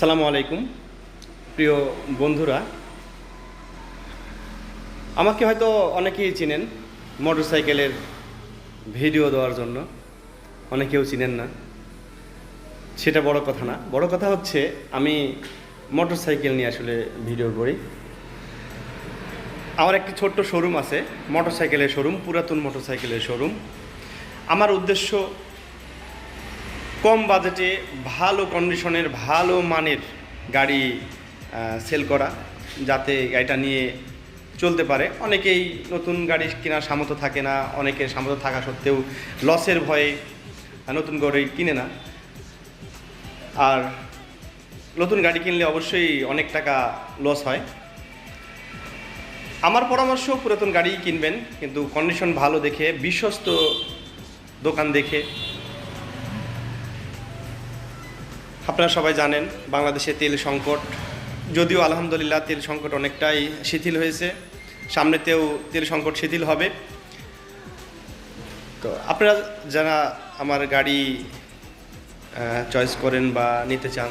আসসালামু আলাইকুম প্রিয় বন্ধুরা। আমাকে হয়তো অনেকেই চিনেন মোটরসাইকেলের ভিডিও দেওয়ার জন্য, অনেকেও চিনেন না। সেটা বড় কথা না, বড় কথা হচ্ছে আমি মোটরসাইকেল নিয়ে আসলে ভিডিও করি। আমার একটি ছোট্ট শোরুম আছে, মোটরসাইকেলের শোরুম, পুরাতন মোটরসাইকেলের শোরুম। আমার উদ্দেশ্য কম বাজেটে ভালো কন্ডিশনের ভালো মানের গাড়ি সেল করা, যাতে গাড়িটা নিয়ে চলতে পারে। অনেকেই নতুন গাড়ি কেনার সামর্থ্য থাকে না, অনেকের সামর্থ্য থাকা সত্ত্বেও লসের ভয়ে নতুন গাড়ি কিনে না। আর নতুন গাড়ি কিনলে অবশ্যই অনেক টাকা লস হয়। আমার পরামর্শ পুরাতন গাড়ি কিনবেন, কিন্তু কন্ডিশন ভালো দেখে, বিশ্বস্ত দোকান দেখে। আপনারা সবাই জানেন বাংলাদেশে তেল সংকট, যদিও আলহামদুলিল্লাহ তেল সংকট অনেকটাই শিথিল হয়েছে, সামনেতেও তেল সংকট শিথিল হবে। তো আপনারা যারা আমার গাড়ি চয়েস করেন বা নিতে চান,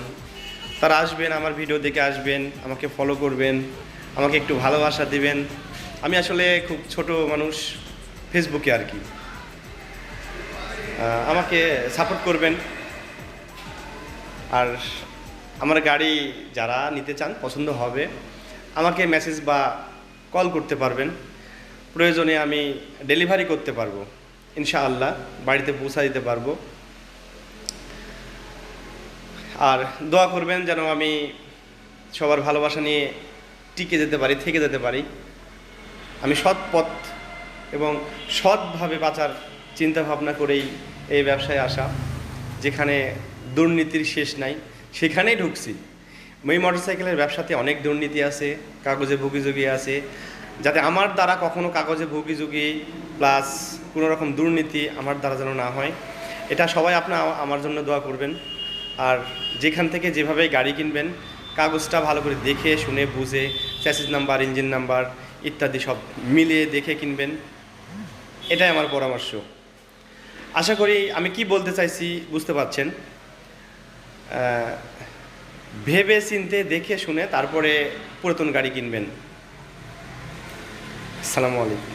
তারা আসবেন, আমার ভিডিও দেখে আসবেন, আমাকে ফলো করবেন, আমাকে একটু ভালোবাসা দিবেন। আমি আসলে খুব ছোট মানুষ, ফেসবুকে আর কি, আমাকে সাপোর্ট করবেন। আর আমার গাড়ি যারা নিতে চান, পছন্দ হবে, আমাকে মেসেজ বা কল করতে পারবেন। প্রয়োজনে আমি ডেলিভারি করতে পারবো, ইনশাআল্লাহ বাড়িতে পৌঁছা দিতে পারবো। আর দোয়া করবেন যেন আমি সবার ভালোবাসা নিয়ে টিকে যেতে পারি, থেকে যেতে পারি। আমি সৎ পথ এবং সৎভাবে বাঁচার চিন্তা ভাবনা করেই এই ব্যবসায় আসা। যেখানে দুর্নীতির শেষ নাই সেখানেই ঢুকছি। এই মোটরসাইকেলের ব্যবসাতে অনেক দুর্নীতি আছে, কাগজে ভুগিযোগী আছে, যাতে আমার দ্বারা কখনো কাগজে ভুগিযোগী প্লাস কোনো রকম দুর্নীতি আমার দ্বারা যেন না হয়। এটা সবাই আপনারা আমার জন্য দোয়া করবেন। আর যেখান থেকে যেভাবে গাড়ি কিনবেন, কাগজটা ভালো করে দেখে শুনে বুঝে, চ্যাসিস নাম্বার, ইঞ্জিন নাম্বার ইত্যাদি সব মিলিয়ে দেখে কিনবেন, এটাই আমার পরামর্শ। আশা করি আমি কি বলতে চাইছি বুঝতে পারছেন। ভেবে চিন্তে দেখে শুনে তারপরে পুরাতন গাড়ি কিনবেন। আসসালামু আলাইকুম।